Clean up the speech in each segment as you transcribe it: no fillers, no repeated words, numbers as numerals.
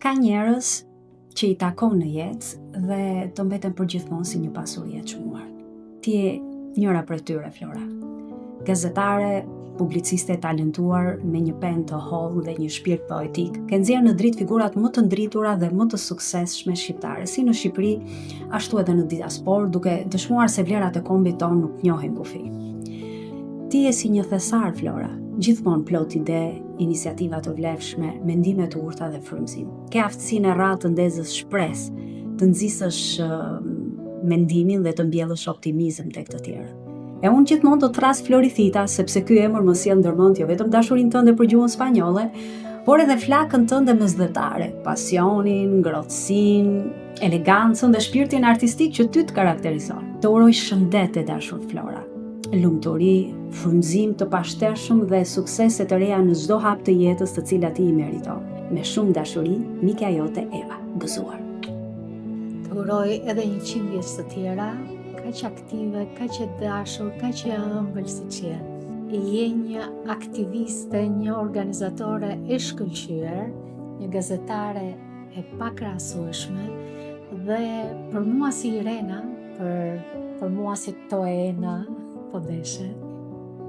Ka njerëz që i takon në jetë dhe të mbeten përgjithmonë si një pasuri e çmuar. Ti je njëra prej tyre, Flora. Gazetare, publiciste e talentuar me një penë të hollë dhe një shpirt poetik, ke nxjerrë në dritë figurat më të ndritura dhe më të suksesshme shqiptare, si në Shqipëri, ashtu edhe në diasporë, duke dëshmuar se vlerat e kombit tonë nuk njohin kufi. Ti je si një thesar, Flora, gjithmonë plot ide, iniciativa të vlefshme, mendime të urta dhe frymëzim. Ke aftësinë e rrallë të ndezësh shpresë, të nxisësh mendimin dhe të mbjellësh optimizëm tek të tjerët. E unë gjithmonë do të thras Floricita, sepse ky emër më sjell ndërmend jo vetëm dashurinë tënde për gjuhën spanjolle, por edhe flakën tënde mesdhetare, pasionin, ngrohtësinë, elegancën dhe shpirtin artistik që ty të karakterizon. Të uroj shëndet e dashur Flora, lumturi, frymëzim të pashtershëm dhe suksese të reja në çdo hap të jetës të cilat ti i meriton. Me shumë dashuri, mika jote Eva, gëzuar. Të uroj edhe 100 vjeç të tjera, kaq aktive, kaq e dashur, kaq e ëmbël siç je. Je një aktiviste, një organizatore e shkëlqyer, një gazetare e pakrahasueshme dhe për mua si Irena, për mua si Toena, po deshe,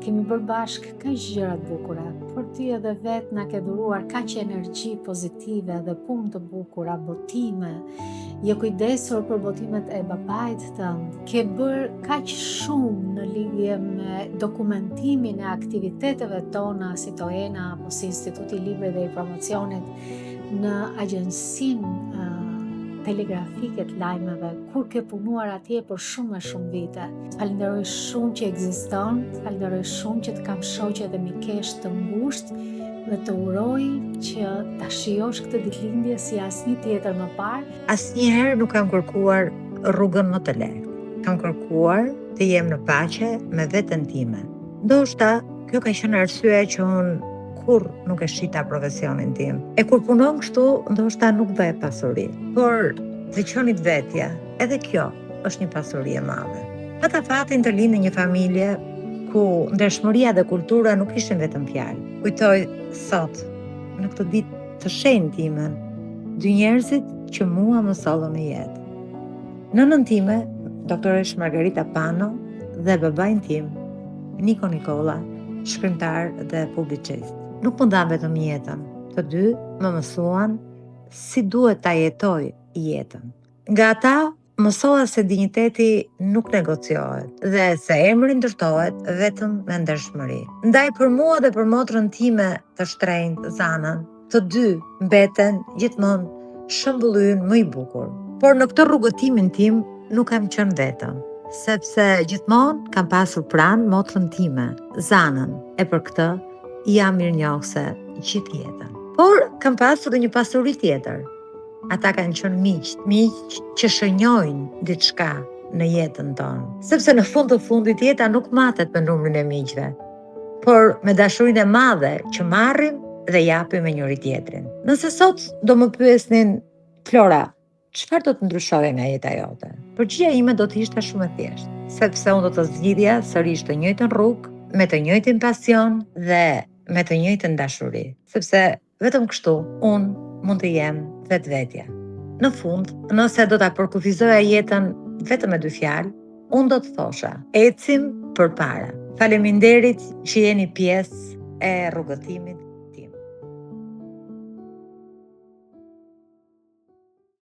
kemi bërë bashkë kaq gjëra të bukura, por ti edhe vetë na ke dhuruar kaq energji pozitive dhe punë të bukura, botime, je kujdesur për botimet e babait tënd, ke bërë kaq shumë në lidhje me dokumentimin e aktiviteteve tona si Toena apo si Instituti i Librit dhe i Promocionit në agjensinë telegrafike të lajmeve, kur ke punuar atje për shumë vite. Falenderoj shumë që ekziston, falenderoj shumë që të kam shoqe dhe mikesh të ngushtë dhe të uroj që ta shijosh këtë ditëlindje si asnjë tjetër më parë. Asnjëherë nuk kam kërkuar rrugën më të lehtë. Kam kërkuar të jem në paqe me veten time. Ndoshta kjo ka qenë arsyeja që unë kur nuk e shita profesionin tim. E kur punon kështu, ndoshta nuk bëhe pasuri. Por të qenit vetja, edhe kjo është një pasuri e madhe. Pata fatin të lind në një familje ku ndershmëria dhe kultura nuk ishin vetëm fjalë. Kujtoj sot, në këtë ditë të shenjtë time, dy njerëzit që mua më sollën në jetë. Nënën time, doktoresh Margarita Pano, dhe babain tim, Niko Nikola, shkrimtar dhe publicist. Nuk më ndan vetëm jetën, të dy më mësuan si duhet ta jetoj jetën. Nga ata mësoa se dinjiteti nuk negociohet dhe se emri ndërtohet vetëm me ndershmëri. Ndaj për mua dhe për motrën time të shtrenjtë, Zanën, të dy mbeten gjithmonë shembullin më i bukur. Por në këtë rrugëtimin tim nuk kam qenë vetëm, sepse gjithmonë kam pasur pranë motrën time, Zanën, e për këtë jam mirënjohëse gjithë jetën. Por kam pasur edhe një pasuri tjetër. Ata kanë qenë miq që shënjojnë diçka në jetën tonë. Sepse në fund të fundit jeta nuk matet me numrin e miqve, por me dashurinë e madhe që marrim dhe japim me njëri tjetrin. Nëse sot do më pyesnin, Flora, çfarë do të ndryshoje nga jeta jote? Përgjigjja ime do të ishte shumë e thjeshtë, sepse unë do të zgjidhja sërish të njëjtën rrugë, me të njëjtin pasion dhe me të njëjtën dashuri, sepse vetëm kështu unë mund të jem vetvetja. Në fund, nëse do ta përkufizoja jetën vetëm me 2 fjalë, unë do të thosha: ecim përpara. Faleminderit që jeni pjesë e rrugëtimit